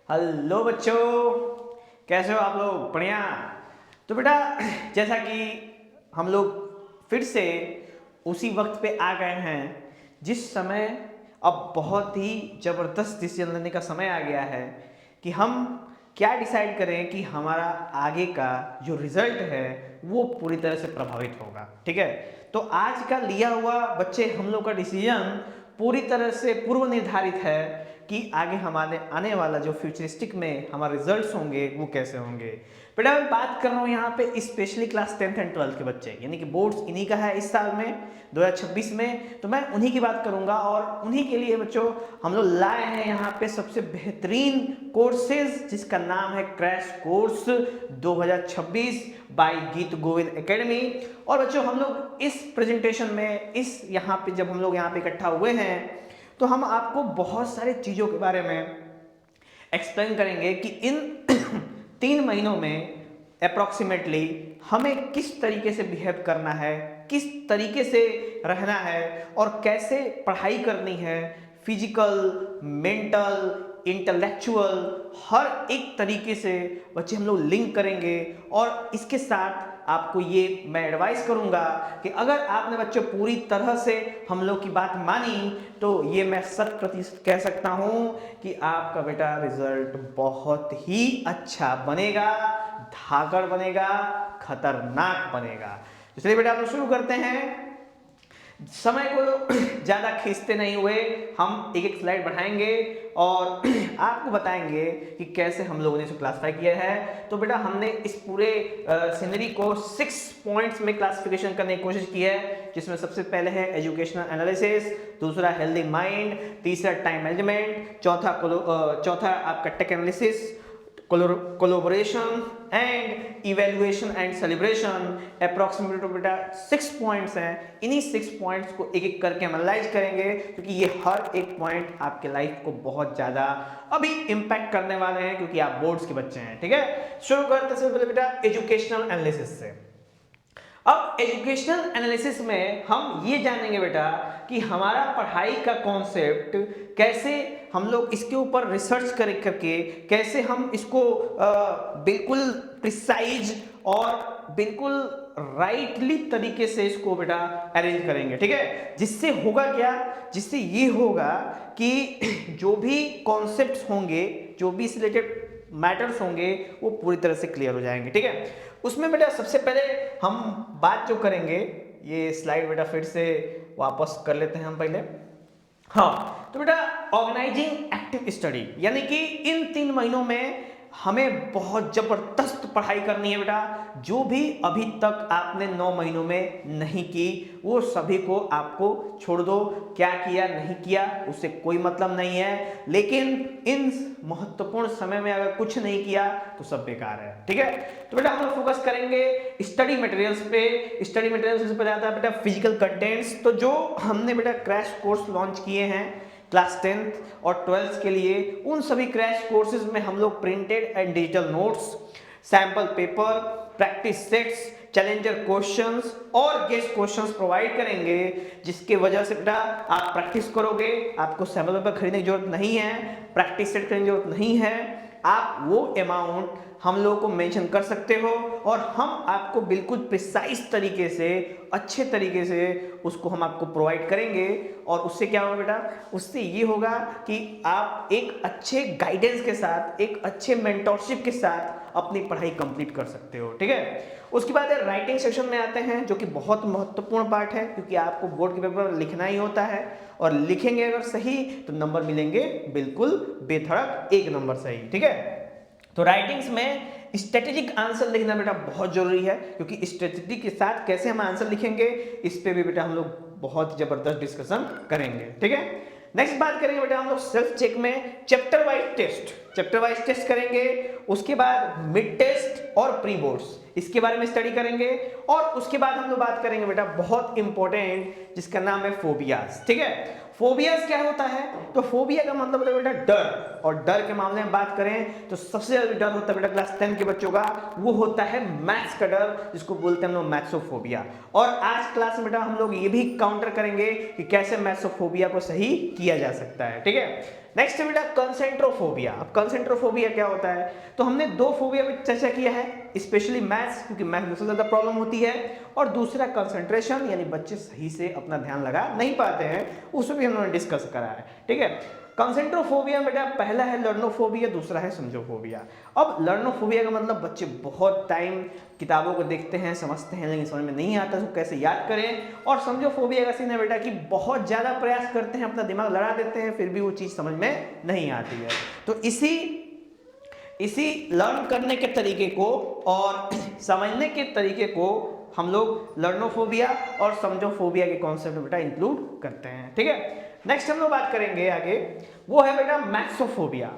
Hello बच्चों, कैसे हो आप लोग? बढ़िया। तो बेटा, जैसा कि हम लोग फिर से उसी वक्त पे आ गए हैं जिस समय अब बहुत ही ज़बरदस्त डिसीजन लेने का समय आ गया है कि हम क्या डिसाइड करें कि हमारा आगे का जो रिजल्ट है वो पूरी तरह से प्रभावित होगा। ठीक है, तो आज का लिया हुआ बच्चे हम लोग का डिसीजन पूरी तरह से पूर्व निर्धारित है कि आगे हमारे आने वाला जो फ्यूचरिस्टिक में हमारे रिजल्ट्स होंगे वो कैसे होंगे। बेटा मैं बात कर रहा हूँ यहाँ पे specially class 10th and 12th के बच्चे, यानी कि बोर्ड्स इन्हीं का है इस साल में 2026 में, तो मैं उन्हीं की बात करूंगा। और उन्हीं के लिए बच्चों हम लोग लाए हैं यहाँ पे सबसे बेहतरीन कोर्सेज जिसका नाम है क्रैश कोर्स 2026 बाय गीत गोविंद एकेडमी। और बच्चों हम लोग इस प्रेजेंटेशन में इस यहाँ पे जब हम लोग यहाँ पे इकट्ठा हुए हैं तो हम आपको बहुत सारे चीज़ों के बारे में एक्सप्लेन करेंगे कि इन 3 महीनों में अप्रॉक्सीमेटली हमें किस तरीके से बिहेव करना है, किस तरीके से रहना है और कैसे पढ़ाई करनी है। फिजिकल, मेंटल, इंटेलेक्चुअल हर एक तरीके से बच्चे हम लोग लिंक करेंगे। और इसके साथ आपको ये मैं एडवाइस करूंगा कि अगर आपने बच्चों पूरी तरह से हम लोग की बात मानी तो ये मैं 100% कह सकता हूं कि आपका बेटा रिजल्ट बहुत ही अच्छा बनेगा, धाकड़ बनेगा, खतरनाक बनेगा। तो चलिए बेटा आप लोग शुरू करते हैं। समय को ज़्यादा खींचते नहीं हुए हम एक एक स्लाइड बढ़ाएंगे और आपको बताएंगे कि कैसे हम लोगों ने इसको क्लासिफाई किया है। तो बेटा हमने इस पूरे सीनरी को 6 पॉइंट्स में क्लासिफिकेशन करने की कोशिश की है, जिसमें सबसे पहले है एजुकेशनल एनालिसिस, दूसरा हेल्दी माइंड, तीसरा टाइम मैनेजमेंट, चौथा आपका tech analysis, collaboration and evaluation and celebration. Approximate बेटा 6 पॉइंट्स हैं। इन्हीं 6 पॉइंट्स को एक एक करके एनालाइज करेंगे क्योंकि ये हर एक पॉइंट आपके लाइफ को बहुत ज्यादा अभी इंपैक्ट करने वाले हैं क्योंकि आप बोर्ड्स के बच्चे हैं। ठीक है, शुरू करते हैं बेटा एजुकेशनल एनालिसिस से। अब एजुकेशनल एनालिसिस में हम ये जानेंगे बेटा कि हमारा पढ़ाई का कॉन्सेप्ट कैसे हम लोग इसके ऊपर रिसर्च करके कैसे हम इसको बिल्कुल प्रिसाइज और बिल्कुल राइटली तरीके से इसको बेटा अरेंज करेंगे। ठीक है, जिससे होगा क्या, जिससे ये होगा कि जो भी कॉन्सेप्ट्स होंगे, जो भी रिलेटेड मैटर्स होंगे वो पूरी तरह से क्लियर हो जाएंगे। ठीक है, उसमें बेटा सबसे पहले हम बात जो करेंगे, ये स्लाइड बेटा फिर से वापस कर लेते हैं हम पहले। हाँ, तो बेटा ऑर्गेनाइजिंग एक्टिव स्टडी, यानी कि इन 3 महीनों में हमें बहुत जबरदस्त पढ़ाई करनी है बेटा। जो भी अभी तक आपने 9 महीनों में नहीं की वो सभी को आपको छोड़ दो। क्या किया नहीं किया उससे कोई मतलब नहीं है, लेकिन इन महत्वपूर्ण समय में अगर कुछ नहीं किया तो सब बेकार है। ठीक है, तो बेटा हम लोग फोकस करेंगे स्टडी मटेरियल्स पे। स्टडी मटेरियल्स पे आता है बेटा फिजिकल कंटेंट्स। तो जो हमने बेटा क्रैश कोर्स लॉन्च किए हैं क्लास 10th और 12th के लिए, उन सभी क्रैश कोर्सेज में हम लोग printed and digital notes, sample paper, practice sets, challenger questions और गेस्ट क्वेश्चंस प्रोवाइड करेंगे, जिसके वजह से बेटा आप प्रैक्टिस करोगे। आपको सैंपल पेपर खरीदने की जरूरत नहीं है, प्रैक्टिस सेट खरीदने की जरूरत नहीं है। आप वो अमाउंट हम लोगों को मेंशन कर सकते हो और हम आपको बिल्कुल प्रिसाइज तरीके से, अच्छे तरीके से उसको हम आपको प्रोवाइड करेंगे। और उससे क्या होगा बेटा, उससे ये होगा कि आप एक अच्छे गाइडेंस के साथ, एक अच्छे मेंटरशिप के साथ अपनी पढ़ाई कंप्लीट कर सकते हो। ठीक है, उसके बाद राइटिंग सेक्शन में आते हैं जो कि बहुत महत्वपूर्ण पार्ट है क्योंकि आपको बोर्ड के पेपर लिखना ही होता है और लिखेंगे अगर सही तो नंबर मिलेंगे बिल्कुल बेधड़क 1 नंबर सही। ठीक है, तो राइटिंग्स में स्ट्रेटेजिक आंसर लिखना बेटा बहुत जरूरी है क्योंकि स्ट्रेटेजी के साथ कैसे हम आंसर लिखेंगे इस पे भी बेटा हम लोग बहुत जबरदस्त डिस्कशन करेंगे। ठीक है, नेक्स्ट बात करेंगे बेटा हम लोग सेल्फ चेक में चैप्टर वाइज टेस्ट करेंगे। उसके बाद मिड टेस्ट और प्री बोर्ड्स, इसके बारे में स्टडी करेंगे। और उसके बाद हम लोग बात करेंगे बेटा बहुत इंपॉर्टेंट जिसका नाम है फोबियाज। ठीक है, फोबियाज क्या होता है, तो फोबिया का मतलब होता है बेटा डर। और डर के मामले में बात करें तो सबसे ज्यादा डर होता है बेटा क्लास 10 के बच्चों का, वो होता है मैथ्स का डर, जिसको बोलते हैं हम लोग मैथ्सोफोबिया। और आज क्लास में बेटा हम लोग ये भी काउंटर करेंगे कि कैसे मैथ्सोफोबिया को सही किया जा सकता है। ठीक है, नेक्स्ट है बेटा कंसेंट्रोफोबिया। अब कंसेंट्रोफोबिया क्या होता है, तो हमने दो फोबिया पे चर्चा किया है, स्पेशली मैथ्स, क्योंकि मैथ्स में सबसे ज्यादा प्रॉब्लम होती है, और दूसरा कंसंट्रेशन, यानी बच्चे सही से अपना ध्यान लगा नहीं पाते हैं, उसमें भी हमने डिस्कस करा है। ठीक है, कंसेंट्रोफोबिया बेटा पहला है लर्नोफोबिया, दूसरा है समझोफोबिया। अब लर्नोफोबिया का मतलब बच्चे बहुत टाइम किताबों को देखते हैं, समझते हैं, लेकिन समझ में नहीं आता उसको कैसे याद करें। और समझोफोबिया का सीन है बेटा कि बहुत ज़्यादा प्रयास करते हैं, अपना दिमाग लड़ा देते हैं, फिर भी वो चीज़ समझ में नहीं आती है। तो इसी लर्न करने के तरीके को और समझने के तरीके को हम लोग लर्नोफोबिया और समझोफोबिया के कॉन्सेप्ट बेटा इंक्लूड करते हैं। ठीक है, नेक्स्ट हम लोग बात करेंगे आगे, वो है बेटा मैथ्सोफोबिया।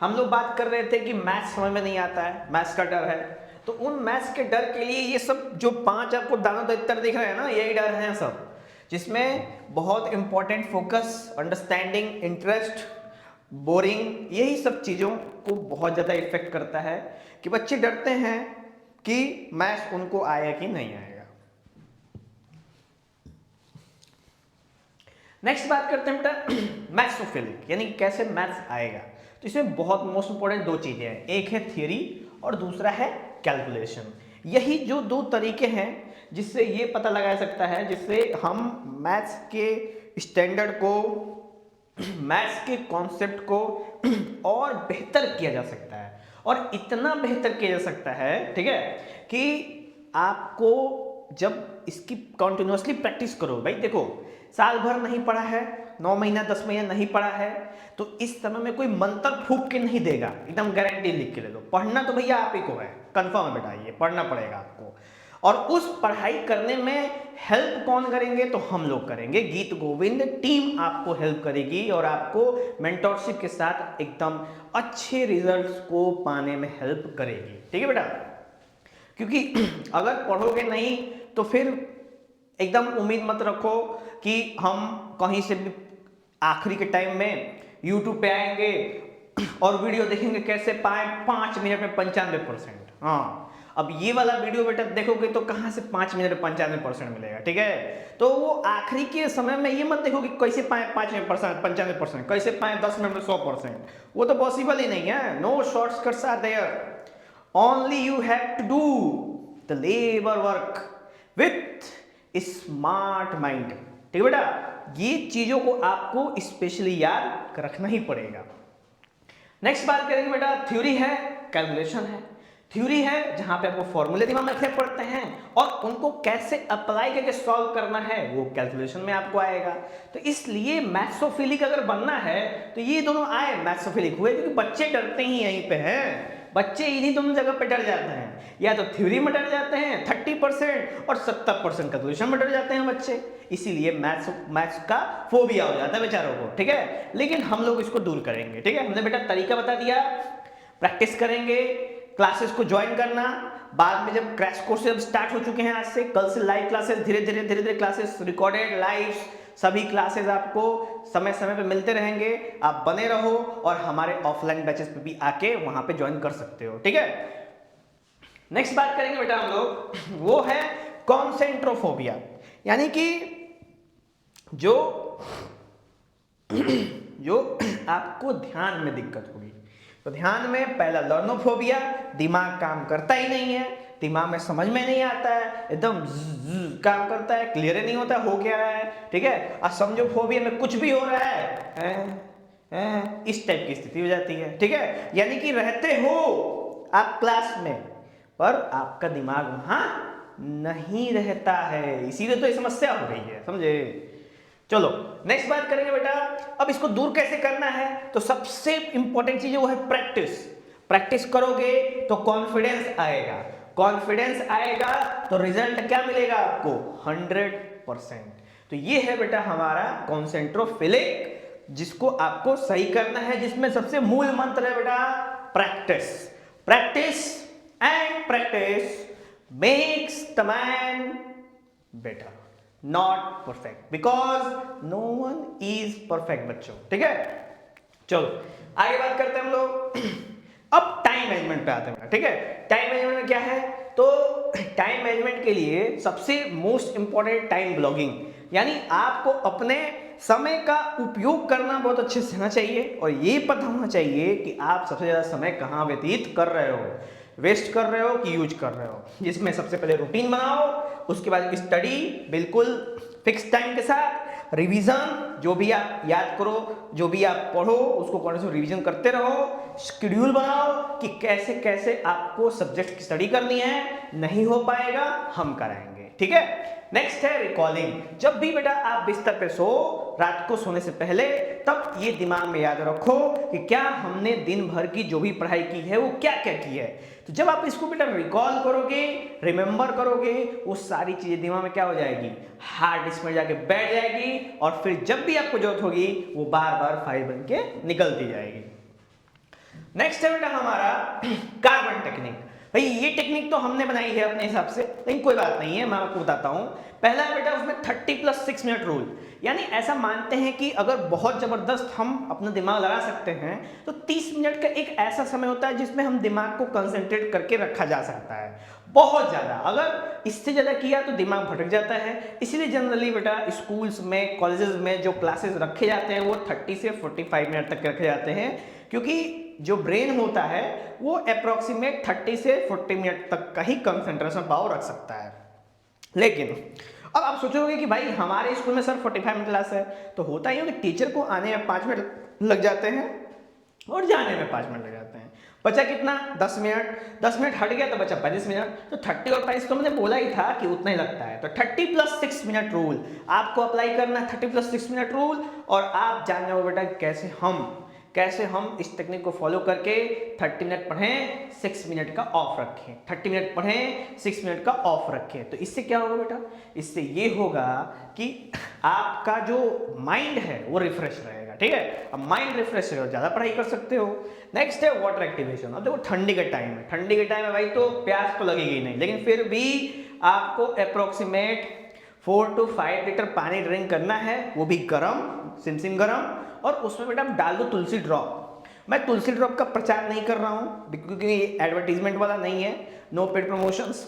हम लोग बात कर रहे थे कि मैथ्स समझ में नहीं आता है, मैथ्स का डर है, तो उन मैथ्स के डर के लिए ये सब जो 5 आपको दानों दफ्तर दिख रहे हैं ना, यही डर हैं सब, जिसमें बहुत important focus, understanding, interest, boring, यही सब चीज़ों को बहुत ज़्यादा इफेक्ट करता है कि बच्चे डरते हैं कि मैथ्स उनको आएगा कि नहीं आएगा। नेक्स्ट बात करते हैं बेटा मैथ्सोफिलिक, यानी कैसे मैथ्स आएगा। तो इसमें बहुत मोस्ट इंपॉर्टेंट दो चीजें हैं, एक है थियरी और दूसरा है कैलकुलेशन। यही जो दो तरीके हैं जिससे ये पता लगाया सकता है, जिससे हम मैथ्स के स्टैंडर्ड को, मैथ्स के कॉन्सेप्ट को और बेहतर किया जा सकता है, और इतना बेहतर किया जा सकता है, ठीक है, कि आपको जब इसकी कंटिन्यूअसली प्रैक्टिस करो। भाई देखो, साल भर नहीं पढ़ा है, 9 महीना 10 महीना नहीं पढ़ा है, तो इस समय में कोई मंत्र फूंक के नहीं देगा, एकदम गारंटी लिख के ले लो। पढ़ना तो भैया आप ही को है, कंफर्म है बेटा, ये पढ़ना पड़ेगा आपको। और उस पढ़ाई करने में हेल्प कौन करेंगे, तो हम लोग करेंगे, गीत गोविंद टीम आपको हेल्प करेगी और आपको मेंटरशिप के साथ एकदम अच्छे रिजल्ट्स को पाने में हेल्प करेगी। ठीक है बेटा, क्योंकि अगर पढ़ोगे नहीं तो फिर एकदम उम्मीद मत रखो कि हम कहीं से भी आखिरी के टाइम में YouTube पे आएंगे और वीडियो देखेंगे कैसे पाए 5 मिनट में 95%। हाँ, अब ये वाला वीडियो बेटा देखोगे तो कहाँ से 5 मिनट में 95% मिलेगा। ठीक है, तो वो आखिरी के समय में ये मत देखो कि कैसे पाए 5% 95%, कैसे पाए 10 मिनट में 100%, वो तो पॉसिबल ही नहीं है। No shortcuts are there, only you have to do the labour work with smart mind. ठीक है बेटा, ये चीजों को आपको स्पेशली याद रखना ही पड़ेगा। नेक्स्ट बात करेंगे बेटा, थ्योरी है, कैलकुलेशन है। थ्योरी है जहां पे आपको फॉर्मूले दिमाग में रखने पड़ते हैं और उनको कैसे अप्लाई करके सॉल्व करना है वो कैलकुलेशन में आपको आएगा। तो इसलिए मैथ्सोफिलिक अगर बनना है तो ये दोनों आए, मैथ्सोफिलिक हुए, क्योंकि बच्चे डरते ही यहीं पे हैं। बच्चे इन्हीं दोनों जगह पे डर जाते हैं, या तो थ्योरी में डर जाते हैं 30% और 70% कैलकुलेशन में डर जाते हैं बच्चे, इसीलिए मैथ्स का फोबिया हो जाता है बेचारों को। ठीक है, लेकिन हम लोग इसको दूर करेंगे। ठीक है, हमने बेटा तरीका बता दिया, प्रैक्टिस करेंगे, क्लासेस को ज्वाइन करना, बाद में जब क्रैश कोर्स जब स्टार्ट हो चुके हैं, आज से कल से लाइव क्लासेस, धीरे धीरे क्लासेस, रिकॉर्डेड लाइव सभी क्लासेस आपको समय समय पे मिलते रहेंगे। आप बने रहो और हमारे ऑफलाइन बैचेस पे भी आके वहां पे ज्वाइन कर सकते हो। ठीक है, नेक्स्ट बात करेंगे बेटा हम लोग, वो है कॉन्सेंट्रोफोबिया, यानी कि जो आपको ध्यान में दिक्कत होगी। तो ध्यान में पहला लर्नोफोबिया, दिमाग काम करता ही नहीं है, दिमाग में समझ में नहीं आता है, एकदम काम करता है, क्लियर नहीं होता हो क्या रहा है। ठीक है, और समझोफोबिया में कुछ भी हो रहा है, इस टाइप की स्थिति हो जाती है। ठीक है, यानी कि रहते हो आप क्लास में पर आपका दिमाग वहां नहीं रहता है, इसीलिए तो ये समस्या हो रही है, समझे। चलो नेक्स्ट बात करेंगे बेटा, अब इसको दूर कैसे करना है, तो सबसे इंपॉर्टेंट चीज वो है प्रैक्टिस। प्रैक्टिस करोगे तो कॉन्फिडेंस आएगा, कॉन्फिडेंस आएगा तो रिजल्ट क्या मिलेगा आपको, 100%। तो ये है बेटा हमारा कॉन्सेंट्रोफिलिक, जिसको आपको सही करना है, जिसमें सबसे मूल मंत्र है बेटा practice. Practice and practice makes the man better, not perfect, because no one is perfect बच्चों। ठीक है, चलो आगे बात करते हैं हम लोग। अब टाइम मैनेजमेंट पे आते हैं। ठीक है, टाइम मैनेजमेंट क्या है, तो टाइम मैनेजमेंट के लिए सबसे मोस्ट इंपॉर्टेंट टाइम ब्लॉगिंग, यानी आपको अपने समय का उपयोग करना बहुत अच्छे से होना चाहिए और ये पता होना चाहिए कि आप सबसे ज़्यादा समय कहाँ व्यतीत कर रहे हो, वेस्ट कर रहे हो कि यूज कर रहे हो। जिसमें सबसे पहले रूटीन बनाओ, उसके बाद स्टडी बिल्कुल फिक्स टाइम के साथ, रिवीजन जो भी आप याद करो, जो भी आप पढ़ो उसको कौन से रिवीजन करते रहो, शेड्यूल बनाओ कि कैसे कैसे आपको सब्जेक्ट की स्टडी करनी है। नहीं हो पाएगा हम कराएंगे, ठीक है। नेक्स्ट है रिकॉलिंग। जब भी बेटा आप बिस्तर पे सो रात को सोने से पहले, तब ये दिमाग में याद रखो कि क्या हमने दिन भर की जो भी पढ़ाई की है वो क्या क्या की है। तो जब आप इसको बेटा रिकॉल करोगे, रिमेंबर करोगे, वो सारी चीजें दिमाग में क्या हो जाएगी, हार्ड डिस्क में जाके बैठ जाएगी और फिर जब भी आपको जरूरत होगी वो बार बार फाइल बन के निकलती जाएगी। नेक्स्ट है बेटा हमारा कार्बन टेक्निक। भाई ये टेक्निक तो हमने बनाई है अपने हिसाब से, लेकिन कोई बात नहीं है, मैं आपको बताता हूँ। पहला है बेटा उसमें 30+6 मिनट रूल, यानी ऐसा मानते हैं कि अगर बहुत जबरदस्त हम अपना दिमाग लगा सकते हैं तो 30 मिनट का एक ऐसा समय होता है जिसमें हम दिमाग को कंसंट्रेट करके रखा जा सकता है। बहुत ज्यादा अगर इससे ज्यादा किया तो दिमाग भटक जाता है। इसीलिए जनरली बेटा स्कूल्स में, कॉलेजेस में जो क्लासेस रखे जाते हैं वो 30 से 45 मिनट तक रखे जाते हैं, क्योंकि जो ब्रेन होता है वो अप्रोक्सीमेट 30 से 40 मिनट तक का ही कंसंट्रेशन पावर रख सकता है। लेकिन अब आप सोचोगे कि भाई हमारे स्कूल में सर 45 मिनट क्लास है, तो होता ही है कि टीचर को आने में 5 मिनट लग जाते हैं और जाने में 5 मिनट लग जाते हैं। बचा कितना, 10 मिनट। 10 मिनट हट गया तो बचा 35 मिनट। तो 30 और 35 तो मैंने बोला ही था कि उतना ही लगता है। तो 30+6 मिनट रूल आपको अप्लाई करना है, 30+6 मिनट रूल। और आप जान जाओ बेटा कैसे हम इस टेक्निक को फॉलो करके 30 मिनट पढ़ें, 6 मिनट का ऑफ रखें, 30 मिनट पढ़ें, 6 मिनट का ऑफ रखें। तो इससे क्या होगा बेटा, इससे ये होगा कि आपका जो माइंड है वो रिफ्रेश रहेगा, ठीक है। अब माइंड रिफ्रेश रहेगा, ज्यादा पढ़ाई कर सकते हो। नेक्स्ट है वाटर एक्टिवेशन। अब देखो ठंडी का टाइम है, ठंडी के टाइम में भाई तो प्यास तो लगेगी ही नहीं, लेकिन फिर भी आपको अप्रोक्सीमेट 4 to 5 लीटर पानी ड्रिंक करना है, वो भी गर्म, सिमसिम गर्म। और उसमें बेटा आप डाल दो तुलसी ड्रॉप। मैं तुलसी ड्रॉप का प्रचार नहीं कर रहा हूँ क्योंकि ये एडवर्टीजमेंट वाला नहीं है, नो पेड प्रमोशंस,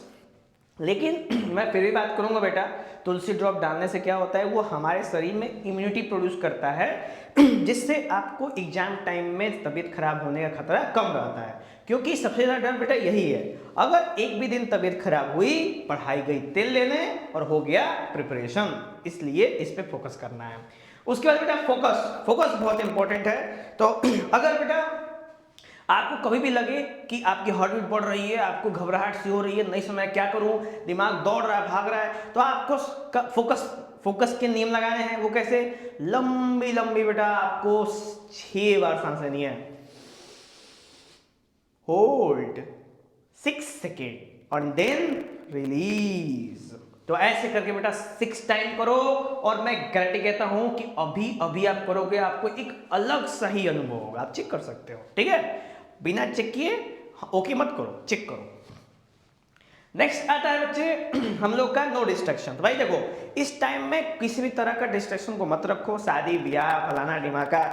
लेकिन मैं फिर भी बात करूंगा बेटा। तुलसी ड्रॉप डालने से क्या होता है, वो हमारे शरीर में इम्यूनिटी प्रोड्यूस करता है, जिससे आपको एग्जाम टाइम में तबीयत खराब होने का खतरा कम रहता है। क्योंकि सबसे ज्यादा डर बेटा यही है, अगर एक भी दिन तबीयत खराब हुई, पढ़ाई गई तेल लेने और हो गया प्रिपरेशन। इसलिए इस पे फोकस करना है। उसके बाद बेटा फोकस बहुत इंपॉर्टेंट है। तो अगर बेटा आपको कभी भी लगे कि आपकी हार्ट बीट बढ़ रही है, आपको घबराहट सी हो रही है, नहीं समझ क्या करूं, दिमाग दौड़ रहा है, भाग रहा है, तो आपको फोकस के नियम लगाने हैं। वो कैसे, लंबी बेटा आपको 6 बार सांस लेनी है, होल्ड 6 सेकेंड और देन रिलीज। तो ऐसे करके बेटा 6 टाइम करो और मैं गारंटी कहता हूं कि अभी आप करोगे, आपको एक अलग सही अनुभव होगा। आप चेक कर सकते हो, ठीक है, बिना चेक किए ओके मत करो, चेक करो। नेक्स्ट आता है बच्चे हम लोग का नो डिस्ट्रैक्शन। तो भाई देखो इस टाइम में किसी भी तरह का डिस्ट्रैक्शन को मत रखो। शादी ब्याह फलाना ढिमाका,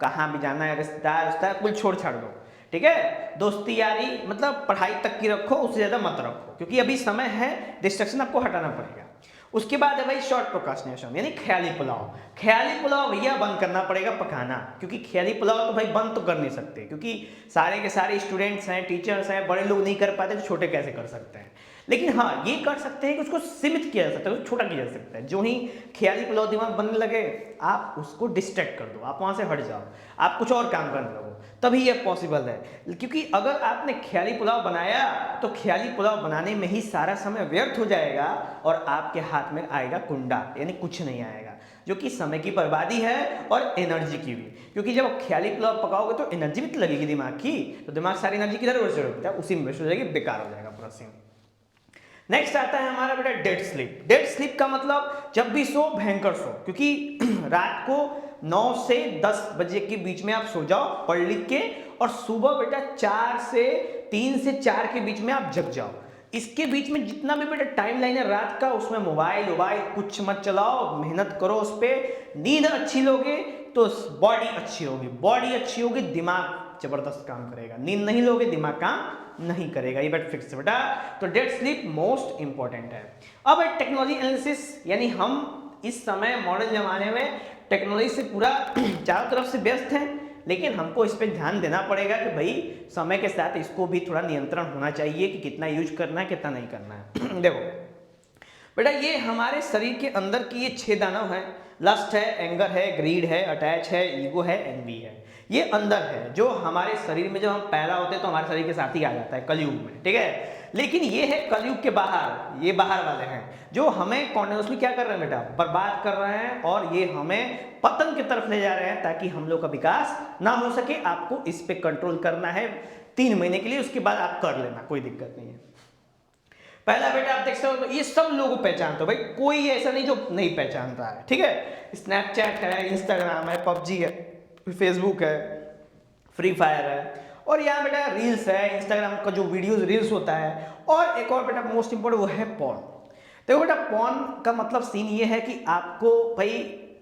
कहाँ भी जाना है, रिश्तेदार कुल छोड़ छाड़ दो, ठीक है। दोस्ती यारी मतलब पढ़ाई तक की रखो, उससे ज्यादा मत रखो, क्योंकि अभी समय है, डिस्ट्रैक्शन आपको हटाना पड़ेगा। उसके बाद है भाई शॉर्ट प्रोक्रास्टिनेशन, यानी ख्याली पुलाव। ख्याली पुलाव भैया बंद करना पड़ेगा पकाना, क्योंकि ख्याली पुलाव तो भाई बंद तो कर नहीं सकते, क्योंकि सारे के सारे स्टूडेंट्स हैं, टीचर्स हैं, बड़े लोग नहीं कर पाते तो छोटे कैसे कर सकते हैं। लेकिन हाँ ये कर सकते हैं कि उसको सीमित किया जा सकता है, उसको छोटा किया जा सकता है। जो ही ख्याली पुलाव दिमाग बनने लगे आप उसको डिस्ट्रैक्ट कर दो, आप वहां से हट जाओ, आप कुछ और काम करने लगो, तभी ये पॉसिबल है। क्योंकि अगर आपने ख्याली पुलाव बनाया तो ख्याली पुलाव बनाने में ही सारा समय व्यर्थ हो जाएगा और आपके हाथ में आएगा कुंडा, यानी कुछ नहीं आएगा, जो कि समय की बर्बादी है और एनर्जी की भी। क्योंकि जब ख्याली पुलाव पकाओगे तो एनर्जी भी तो लगेगी दिमाग की, तो दिमाग सारी एनर्जी किधर वेस्ट होता है, उसी में वेस्ट हो जाएगी, बेकार हो जाएगा पूरा सीन। नेक्स्ट आता है हमारा बेटा डेड स्लीप। डेड स्लीप का मतलब जब भी सो भयंकर सो, क्योंकि रात को 9 से 10 बजे के बीच में आप सो जाओ पढ़ लिख के, और सुबह बेटा 3 से 4 के बीच में आप जग जाओ। इसके बीच में जितना भी बेटा टाइम लाइन है रात का, उसमें मोबाइल कुछ मत चलाओ, मेहनत करो उस पर। नींद अच्छी लोगे तो बॉडी अच्छी होगी, दिमाग जबरदस्त काम करेगा। नींद नहीं लोगे दिमाग काम नहीं करेगा, ये बात फिक्स है बेटा। तो डेड स्लीप मोस्ट इंपॉर्टेंट है। अब टेक्नोलॉजी एनालिसिस, यानी हम इस समय मॉडर्न जमाने में टेक्नोलॉजी से पूरा चारों तरफ से व्यस्त हैं, लेकिन हमको इस पे ध्यान देना पड़ेगा कि भाई समय के साथ इसको भी थोड़ा नियंत्रण होना चाहिए कि कितना यूज करना है कितना नहीं करना है। देखो बेटा, ये हमारे शरीर के अंदर की ये 6 दानव हैं। लस्ट है, एंगर है, ग्रीड है, अटैच है, ईगो है, एनवी है। ये अंदर है, जो हमारे शरीर में जब हम पैदा होते हैं तो हमारे शरीर के साथ ही आ जाता है कलयुग में, ठीक है। लेकिन ये है कलयुग के बाहर, ये बाहर वाले हैं जो हमें कॉन्टिन्यूसली क्या कर रहे हैं बेटा, बर्बाद कर रहे हैं, और ये हमें पतन की तरफ ले जा रहे हैं ताकि हम लोग का विकास ना हो सके। आपको इस पे कंट्रोल करना है 3 महीने के लिए, उसके बाद आप कर लेना, कोई दिक्कत नहीं है। पहला बेटा आप देख सकते हो, ये सब लोग पहचानते हो भाई, कोई ऐसा नहीं जो नहीं पहचानता है, ठीक है। स्नैपचैट है, इंस्टाग्राम है, पबजी है, फेसबुक है, फ्री फायर है, और यहाँ बेटा रील्स है, इंस्टाग्राम का जो वीडियोस रील्स होता है, और एक और बेटा मोस्ट इंपोर्टेंट वो है पॉर्न। देखो बेटा, पॉर्न का मतलब सीन ये है कि आपको भाई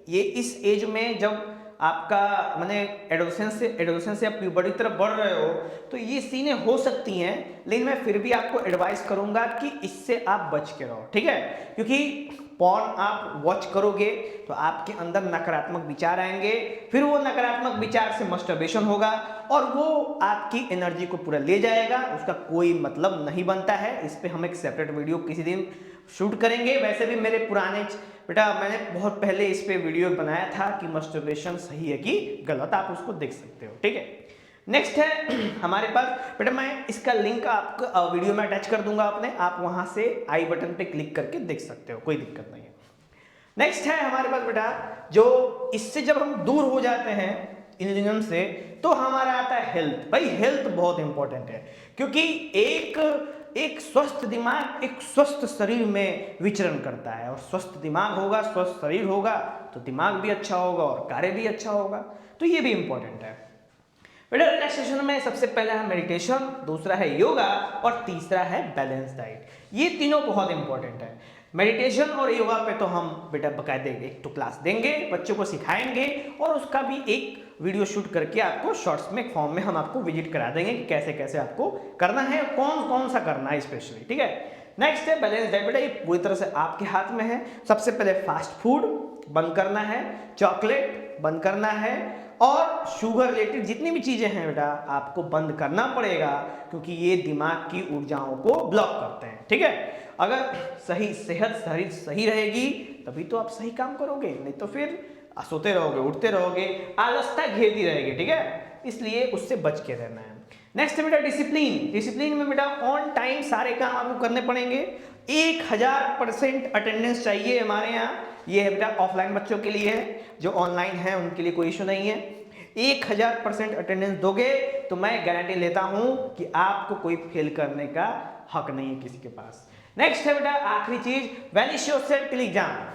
ये इस एज में जब आपका माने एडोलेसेंस से आप प्यूबर्टी की तरफ बढ़ रहे हो तो ये सीनें हो सकती हैं, लेकिन मैं फिर भी आपको एडवाइस करूंगा कि इससे आप बच के रहो, ठीक है। क्योंकि पॉर्न आप वॉच करोगे तो आपके अंदर नकारात्मक विचार आएंगे, फिर वो नकारात्मक विचार से मस्टरबेशन होगा और वो आपकी एनर्जी को पूरा ले जाएगा, उसका कोई मतलब नहीं बनता है। इस पे हम एक सेपरेट वीडियो किसी दिन शूट करेंगे। वैसे भी मेरे पुराने बेटा मैंने बहुत पहले इस पे वीडियो बनाया था कि मस्टरबेशन सही है कि गलत, आप उसको देख सकते हो, ठीक है। नेक्स्ट है हमारे पास बेटा, मैं इसका लिंक आपको वीडियो में अटैच कर दूंगा अपने, आप वहां से आई बटन पे क्लिक करके देख सकते हो, कोई दिक्कत नहीं है। नेक्स्ट है हमारे पास बेटा, जो इससे जब हम दूर हो जाते हैं इल्यूजन से तो हमारा आता है हेल्थ। भाई हेल्थ बहुत इंपॉर्टेंट है, क्योंकि एक स्वस्थ दिमाग एक स्वस्थ शरीर में विचरण करता है, और स्वस्थ दिमाग होगा, स्वस्थ शरीर होगा तो दिमाग भी अच्छा होगा और कार्य भी अच्छा होगा, तो ये भी इंपॉर्टेंट है बेटा। रिलैक्सेशन में सबसे पहला है मेडिटेशन, दूसरा है योगा, और तीसरा है बैलेंस डाइट। ये तीनों बहुत इंपॉर्टेंट है। मेडिटेशन और योगा पे तो हम बेटा बकायदे एक तो क्लास देंगे, बच्चों को सिखाएंगे, और उसका भी एक वीडियो शूट करके आपको शॉर्ट्स में फॉर्म में हम आपको विजिट करा देंगे कि कैसे कैसे आपको करना है, कौन कौन सा करना है स्पेशली, ठीक है। नेक्स्ट है बैलेंस डाइट। बेटा ये पूरी तरह से आपके हाथ में है। सबसे पहले फास्ट फूड बंद करना है, चॉकलेट बंद करना है, और शुगर रिलेटेड जितनी भी चीजें हैं बेटा आपको बंद करना पड़ेगा, क्योंकि ये दिमाग की ऊर्जाओं को ब्लॉक करते हैं, ठीक है। अगर सही सेहत शरीर सही रहेगी तभी तो आप सही काम करोगे, नहीं तो फिर सोते रहोगे, उठते रहोगे, आलसता घेरती रहेगी, ठीक है। इसलिए उससे बच के रहना है। नेक्स्ट है बेटा डिसिप्लिन। डिसिप्लिन में बेटा ऑन टाइम सारे काम आपको करने पड़ेंगे। 1000% अटेंडेंस चाहिए हमारे यहाँ। ये है बेटा ऑफलाइन बच्चों के लिए है, जो ऑनलाइन है उनके लिए कोई इशू नहीं है। 1000% अटेंडेंस दोगे तो मैं गारंटी लेता हूं कि आपको कोई फेल करने का हक नहीं है किसी के पास। नेक्स्ट है बेटा आखिरी चीज, vanish yourself till exam.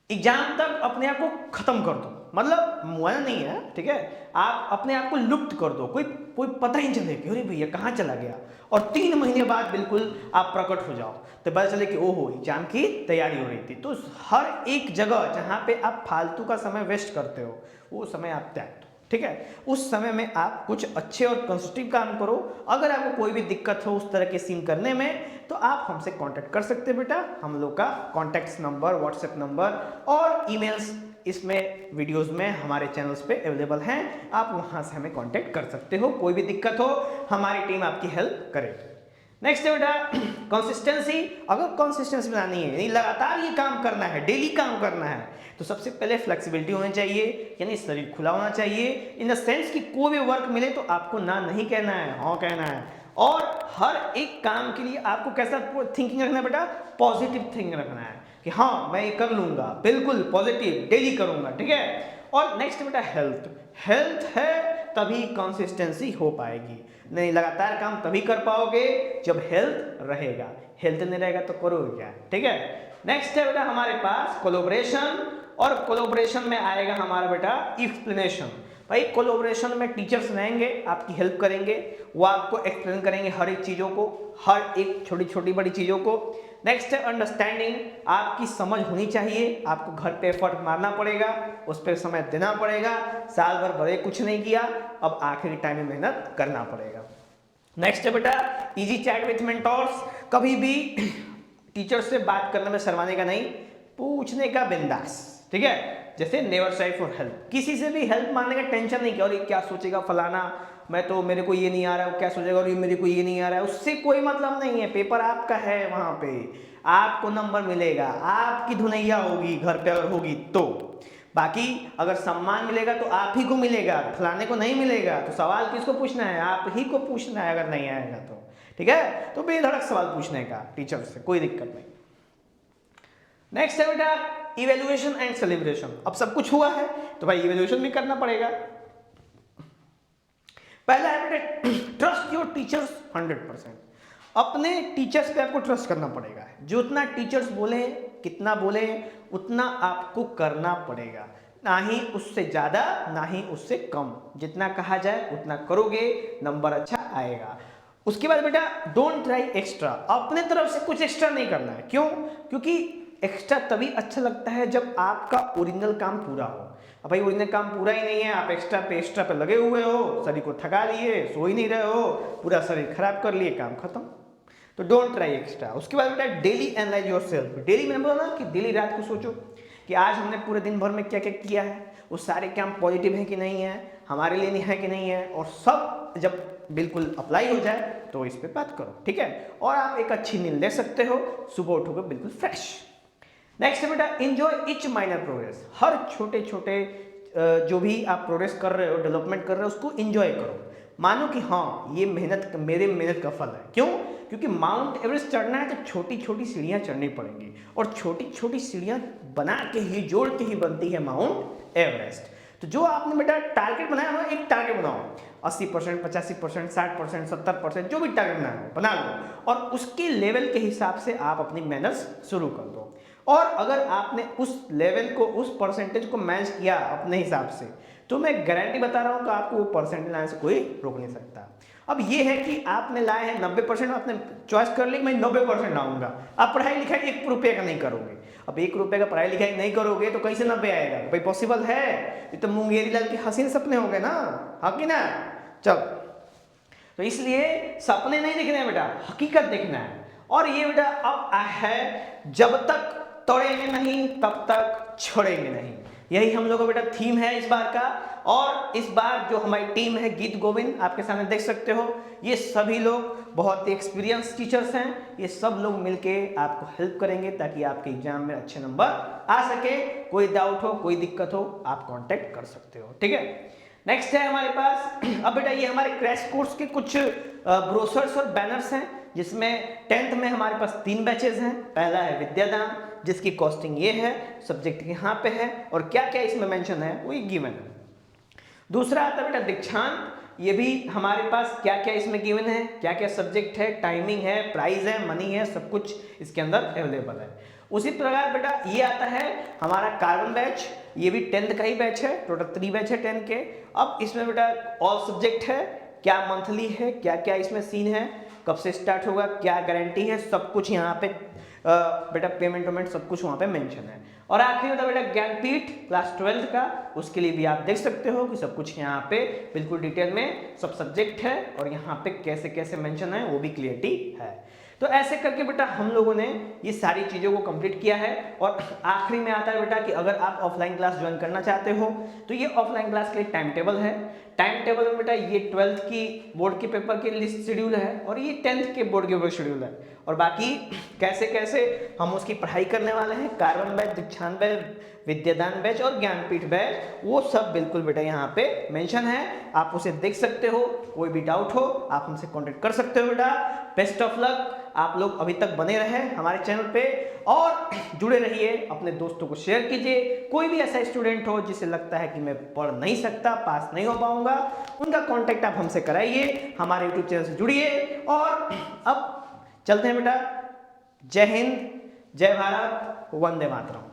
Exam तक अपने आप को खत्म कर दो, मतलब मुआयना नहीं है, ठीक है। आप अपने आप को लुप्त कर दो, कोई पता ही नहीं चले कि अरे भैया कहाँ चला गया, और 3 महीने बाद बिल्कुल आप प्रकट हो जाओ तो पता चले कि ओहो एग्जाम की तैयारी हो रही थी। तो हर एक जगह जहाँ पे आप फालतू का समय वेस्ट करते हो वो समय आप त्याग दो, ठीक है। उस समय में आप कुछ अच्छे और कंस्ट्रक्टिव काम करो। अगर आपको कोई भी दिक्कत हो उस तरह के सीन करने में तो आप हमसे कांटेक्ट कर सकते हैं बेटा। हम लोग का कॉन्टैक्ट नंबर, व्हाट्सएप नंबर और ईमेल्स इसमें वीडियोस में हमारे चैनल्स पे अवेलेबल हैं, आप वहां से हमें कांटेक्ट कर सकते हो। कोई भी दिक्कत हो हमारी टीम आपकी हेल्प करेगी। नेक्स्ट है बेटा कंसिस्टेंसी। अगर कंसिस्टेंसी बनानी है, यानी लगातार ये काम करना है, डेली काम करना है, तो सबसे पहले फ्लेक्सिबिलिटी होनी चाहिए, यानी शरीर खुला होना चाहिए, इन द सेंस कि कोई भी वर्क मिले तो आपको ना नहीं कहना है, हाँ कहना है। और हर एक काम के लिए आपको कैसा थिंकिंग रखना है बेटा, पॉजिटिव थिंकिंग रखना है कि हाँ मैं ये कर लूंगा, बिल्कुल पॉजिटिव, डेली करूंगा, ठीक है। और नेक्स्ट बेटा हेल्थ। हेल्थ है तभी कंसिस्टेंसी हो पाएगी, नहीं लगातार काम तभी कर पाओगे जब हेल्थ रहेगा। हेल्थ नहीं रहेगा तो करोगे क्या, ठीक है। नेक्स्ट है बेटा हमारे पास कोलैबोरेशन, और कोलैबोरेशन में आएगा हमारा बेटा एक्सप्लेनेशन। भाई कोलैबोरेशन में टीचर्स रहेंगे, आपकी हेल्प करेंगे, वो आपको एक्सप्लेन करेंगे हर एक चीज़ों को, हर एक छोटी छोटी बड़ी चीज़ों को। नेक्स्ट है अंडरस्टैंडिंग। आपकी समझ होनी चाहिए, आपको घर पे एफर्ट मारना पड़ेगा, उस पर समय देना पड़ेगा। साल भर भले कुछ नहीं किया, अब आखिरी टाइम में मेहनत करना पड़ेगा। नेक्स्ट है बेटा इजी चैट विथ मेंटोर्स। कभी भी टीचर से बात करने में शर्माने का नहीं, पूछने का बिंदास, ठीक है। जैसे नेवर ट्राई फॉर हेल्प, किसी से भी हेल्प मांगने का टेंशन नहीं कि और ये क्या सोचेगा फलाना, मैं तो मेरे को ये नहीं आ रहा है, वो क्या सोचेगा और ये मेरे को ये नहीं आ रहा है, उससे कोई मतलब नहीं है। पेपर आपका है, वहां पे आपको नंबर मिलेगा, आपकी धुनैया होगी घर पे अगर होगी तो। बाकी अगर सम्मान मिलेगा तो आप ही को मिलेगा, फलाने को नहीं मिलेगा। तो सवाल किसको पूछना है? आप ही को पूछना है अगर नहीं आएगा तो। ठीक है, तो बेधड़क सवाल पूछने का टीचर से, कोई दिक्कत नहीं। नेक्स्ट है बेटा इवेल्युएशन एंड सेलिब्रेशन। अब सब कुछ हुआ है तो भाई इवेल्युएशन भी करना पड़ेगा। पहला है बेटा ट्रस्ट योर टीचर्स 100%। अपने टीचर्स पे आपको ट्रस्ट करना पड़ेगा। जो उतना टीचर्स बोले, कितना बोले उतना आपको करना पड़ेगा, ना ही उससे ज्यादा ना ही उससे कम। जितना कहा जाए उतना करोगे, नंबर अच्छा आएगा। उसके बाद बेटा डोंट ट्राई एक्स्ट्रा। अपने तरफ से कुछ एक्स्ट्रा नहीं करना है। क्यों? क्योंकि एक्स्ट्रा तभी अच्छा लगता है जब आपका ओरिजिनल काम पूरा हो। अब भाई ओरिजिनल काम पूरा ही नहीं है, आप एक्स्ट्रा पे लगे हुए हो, शरीर को थका लिए, सो ही नहीं रहे हो, पूरा शरीर खराब कर लिए, काम खत्म। तो डोंट ट्राई एक्स्ट्रा। उसके बाद बेटा डेली एनालाइज योरसेल्फ। डेली मैंने बोला ना कि डेली रात को सोचो कि आज हमने पूरे दिन भर में क्या क्या किया है, वो सारे काम पॉजिटिव है कि नहीं है, हमारे लिए है कि नहीं है, और सब जब बिल्कुल अप्लाई हो जाए तो इस पे बात करो। ठीक है, और आप एक अच्छी नींद ले सकते हो, सुबह उठोगे बिल्कुल फ्रेश। नेक्स्ट है बेटा एंजॉय ईच माइनर प्रोग्रेस। हर छोटे छोटे जो भी आप प्रोग्रेस कर रहे हो, डेवलपमेंट कर रहे हो, उसको एंजॉय करो। मानो कि हाँ ये मेहनत मेरे मेहनत का फल है। क्यों? क्योंकि माउंट एवरेस्ट चढ़ना है तो छोटी छोटी सीढ़ियां चढ़नी पड़ेंगी, और छोटी छोटी सीढ़ियां बना के ही, जोड़ के ही बनती है माउंट एवरेस्ट। तो जो आपने बेटा टारगेट बनाया हो, एक टारगेट बनाओ, 80%, 85%, 60%, 70%, जो भी टारगेट बनाया हो बना लो, और उसके लेवल के हिसाब से आप अपनी मेहनत शुरू कर दो। और अगर आपने उस लेवल को, उस परसेंटेज को मैच किया अपने हिसाब से, तो मैं गारंटी बता रहा हूं कि आपको वो परसेंटेज लाने से कोई रोक नहीं सकता। अब ये है कि आपने लाए हैं 90%, आपने चॉइस कर ली मैं 90% लाऊंगा। आप पढ़ाई लिखाई 1 रुपये का नहीं करोगे। अब 1 रुपये का पढ़ाई लिखाई नहीं करोगे तो कैसे 90 आएगा? भाई पॉसिबल है? ये तो मुंगेरी लाल के हसीन सपने हो गए ना, हाँ कि ना? चल, तो इसलिए सपने नहीं देखने हैं बेटा, हकीकत देखना है। और ये बेटा अब है, जब तक तोड़ेंगे नहीं तब तक छोड़ेंगे नहीं। यही हम लोगों का बेटा थीम है इस बार का। और इस बार जो हमारी टीम है गीत गोविंद, आपके सामने देख सकते हो, ये सभी लोग बहुत ही एक्सपीरियंस टीचर्स हैं। ये सब लोग मिलके आपको हेल्प करेंगे ताकि आपके एग्जाम में अच्छे नंबर आ सके। कोई डाउट हो, कोई दिक्कत हो, आप कांटेक्ट कर सकते हो। ठीक है, नेक्स्ट है हमारे पास अब बेटा ये हमारे क्रैश कोर्स के कुछ ब्रोशर्स और बैनर्स हैं, जिसमें 10th में हमारे पास 3 बैचेस हैं। पहला है विद्यादान, जिसकी कॉस्टिंग ये है, सब्जेक्ट यहाँ पे है, और क्या क्या इसमें मेंशन है वो गिवन है। दूसरा आता है बेटा दीक्षांत, ये भी हमारे पास क्या क्या इसमें गिवन है, क्या क्या सब्जेक्ट है, टाइमिंग है, प्राइस है, मनी है, सब कुछ इसके अंदर अवेलेबल है। उसी प्रकार बेटा ये आता है हमारा कार्बन बैच, ये भी 10th का ही बैच है। टोटल 3 बैच है 10 के। अब इसमें बेटा ऑल सब्जेक्ट है, क्या मंथली है, क्या क्या इसमें सीन है, कब से स्टार्ट होगा, क्या गारंटी है, सब कुछ यहाँ पे बेटा पेमेंट वेमेंट सब कुछ वहाँ पे मेंशन है। और आखिरी होता है बेटा ज्ञानपीठ क्लास 12th का, उसके लिए भी आप देख सकते हो कि सब कुछ यहाँ पे बिल्कुल डिटेल में सब सब्जेक्ट है, और यहाँ पे कैसे कैसे मेंशन है वो भी क्लियरिटी है। तो ऐसे करके बेटा हम लोगों ने ये सारी चीज़ों को कंप्लीट किया है। और आखिरी में आता है बेटा कि अगर आप ऑफलाइन क्लास ज्वाइन करना चाहते हो तो ये ऑफलाइन क्लास के लिए टाइम टेबल है। टाइम टेबल में बेटा ये 12th की बोर्ड के पेपर के लिस्ट शेड्यूल है, और ये 10th के बोर्ड के पेपर शेड्यूल है। और बाकी कैसे कैसे हम उसकी पढ़ाई करने वाले हैं, कार्बन बैच, दीक्षांत बैच, विद्यादान बैच और ज्ञानपीठ बैच, वो सब बिल्कुल बेटा यहाँ पे मेंशन है, आप उसे देख सकते हो। कोई भी डाउट हो आप हमसे कांटेक्ट कर सकते हो बेटा। बेस्ट ऑफ लक, आप लोग अभी तक बने रहे हमारे चैनल पे और जुड़े रहिए, अपने दोस्तों को शेयर कीजिए। कोई भी ऐसा स्टूडेंट हो जिसे लगता है कि मैं पढ़ नहीं सकता, पास नहीं हो पाऊंगा, उनका कांटेक्ट आप हमसे कराइए, हमारे यूट्यूब चैनल से जुड़िए। और अब चलते हैं बेटा, जय हिंद, जय भारत, वंदे मातरम।